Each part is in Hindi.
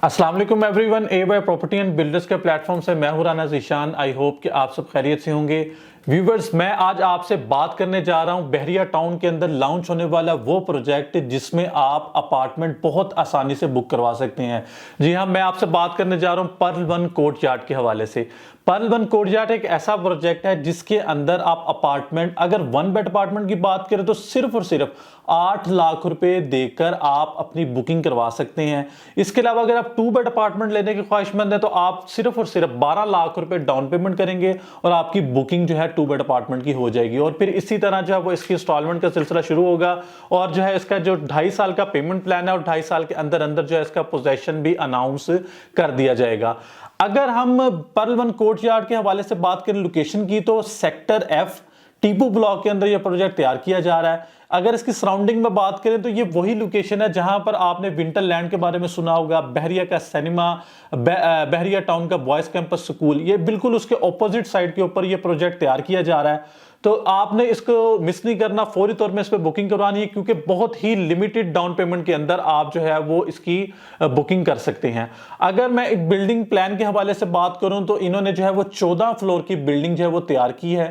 अस्सलाम वालेकुम everyone, A by property and builders के प्लेटफॉर्म से मैं हूं राना ज़ीशान। आई होप कि आप सब खैरियत से होंगे। व्यूवर्स, मैं आज आपसे बात करने जा रहा हूं बहरिया टाउन के अंदर लॉन्च होने वाला वो प्रोजेक्ट जिसमें आप अपार्टमेंट बहुत आसानी से बुक करवा सकते हैं। जी हां, मैं आपसे बात करने जा रहा हूं पर्ल वन कोर्टयार्ड के हवाले से। पर्ल वन कोर्टयार्ड एक ऐसा प्रोजेक्ट है जिसके अंदर आप अपार्टमेंट, अगर वन बेड अपार्टमेंट की बात करें तो सिर्फ और सिर्फ 8 लाख रुपए देकर आप अपनी बुकिंग करवा सकते हैं। इसके अलावा अगर आप 2 बेड अपार्टमेंट लेने के ख्वाहिशमंद है तो आप सिर्फ और सिर्फ 12 लाख रुपए डाउन पेमेंट करेंगे और आपकी बुकिंग जो है 2 बेड अपार्टमेंट की हो जाएगी। और फिर इसी तरह जो है वो इसकी इंस्टॉलमेंट का सिलसिला शुरू होगा और जो है इसका जो 2.5 साल का पेमेंट प्लान है और 2.5 साल के अंदर अंदर जो है इसका पोजेशन भी अनाउंस कर दिया जाएगा। अगर हम पर्ल वन कोर्टयार्ड के हवाले से बात करें लोकेशन की, तो सेक्टर एफ टीपू ब्लॉक के अंदर यह प्रोजेक्ट तैयार किया जा रहा है। अगर इसकी सराउंडिंग में बात करें तो ये वही लोकेशन है जहां पर आपने विंटरलैंड के बारे में सुना होगा, बहरिया का सिनेमा, बहरिया टाउन का बॉयज कैंपस स्कूल, ये बिल्कुल उसके ऑपोजिट साइड के ऊपर ये प्रोजेक्ट तैयार किया जा रहा है। तो आपने इसको मिस नहीं करना, फौरी तौर में इस पर बुकिंग करवानी है क्योंकि बहुत ही लिमिटेड डाउन पेमेंट के अंदर आप जो है वो इसकी बुकिंग कर सकते हैं। अगर मैं एक बिल्डिंग प्लान के हवाले से बात करूं तो इन्होंने जो है वो 14 फ्लोर की बिल्डिंग जो है वो तैयार की है।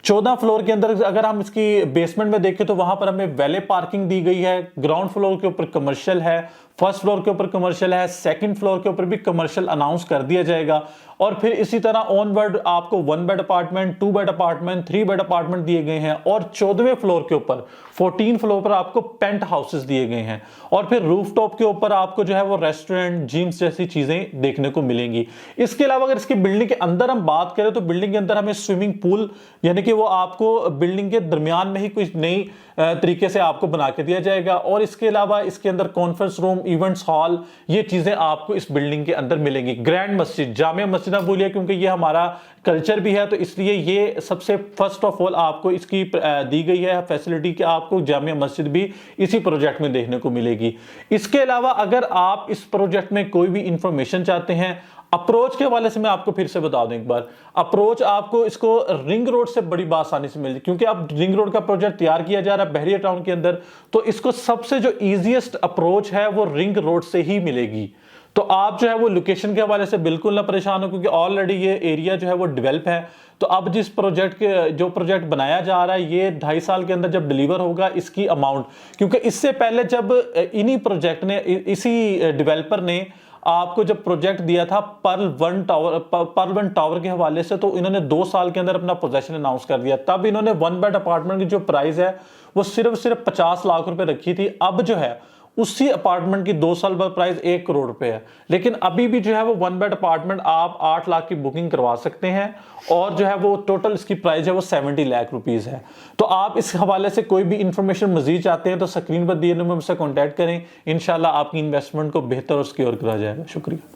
14 फ्लोर के अंदर अगर हम इसकी बेसमेंट में देखें तो वहां पर हमें वैले पार्किंग दी गई है। ग्राउंड फ्लोर के ऊपर कमर्शियल है, फर्स्ट फ्लोर के ऊपर कमर्शियल है, सेकंड फ्लोर के ऊपर भी कमर्शियल अनाउंस कर दिया जाएगा। और फिर इसी तरह ऑनवर्ड आपको 1 bed apartment, 2 bed apartment, 3 bed apartment दिए गए हैं। और 14वें फ्लोर के ऊपर 14 फ्लोर पर आपको पेंट हाउसेस दिए गए हैं। और फिर रूफटॉप के ऊपर आपको जो है वो रेस्टोरेंट, जिम्स जैसी चीजें देखने को मिलेंगी। इसके अलावा अगर इसकी बिल्डिंग के अंदर हम बात करें तो बिल्डिंग के अंदर हमें स्विमिंग पूल, यानी कि वो आपको बिल्डिंग के दरमियान में ही कुछ नई तरीके से आपको बना के दिया जाएगा। और इसके अलावा इसके अंदर कॉन्फ्रेंस रूम, इवेंट्स हॉल, ये चीजें आपको इस बिल्डिंग के अंदर मिलेंगी। ग्रैंड मस्जिद, जामिया मस्जिद ना भूलिए क्योंकि ये हमारा कल्चर भी है, तो इसलिए ये सबसे फर्स्ट ऑफ ऑल आपको इसकी दी गई है फैसिलिटी कि आपको जामिया मस्जिद भी इसी प्रोजेक्ट में देखने को मिलेगी। इसके अलावा अगर आप इस प्रोजेक्ट में कोई भी इंफॉर्मेशन चाहते हैं, अप्रोच के हवाले से मैं आपको फिर से बता दूं एक बार, अप्रोच आपको इसको रिंग रोड से बड़ी आसानी से मिल जाए क्योंकि अब रिंग रोड का प्रोजेक्ट तैयार किया जा रहा है बहरिया टाउन के अंदर, तो इसको सबसे जो इजीएस्ट अप्रोच है वो रिंग रोड से ही मिलेगी। तो आप जो है वो लोकेशन के हवाले से बिल्कुल ना परेशान हो क्योंकि ऑलरेडी ये एरिया जो है वो डेवलप है। तो अब जिस प्रोजेक्ट के जो प्रोजेक्ट बनाया जा रहा है ये 2.5 साल के अंदर जब डिलीवर होगा इसकी अमाउंट, क्योंकि इससे पहले जब इन्हीं प्रोजेक्ट ने, इसी डेवलपर ने आपको जब प्रोजेक्ट दिया था पर्ल वन टावर के हवाले से, तो इन्होंने 2 साल के अंदर अपना पोजेशन अनाउंस कर दिया। तब इन्होंने 1 बेड अपार्टमेंट की जो प्राइस है वो सिर्फ 50 लाख रुपए रखी थी। अब जो है उसी अपार्टमेंट की 2 साल बाद प्राइस 1 करोड़ रुपए है। लेकिन अभी भी जो है वो 1 बेड अपार्टमेंट आप 8 लाख की बुकिंग करवा सकते हैं और जो है वो टोटल इसकी प्राइस है वो 70 लाख रुपीस है। तो आप इस हवाले से कोई भी इंफॉर्मेशन मजीद चाहते हैं तो स्क्रीन पर दिए नंबर से कॉन्टैक्ट करें। इंशाल्लाह आपकी इन्वेस्टमेंट को बेहतर और सिक्योर करा जाएगा। शुक्रिया।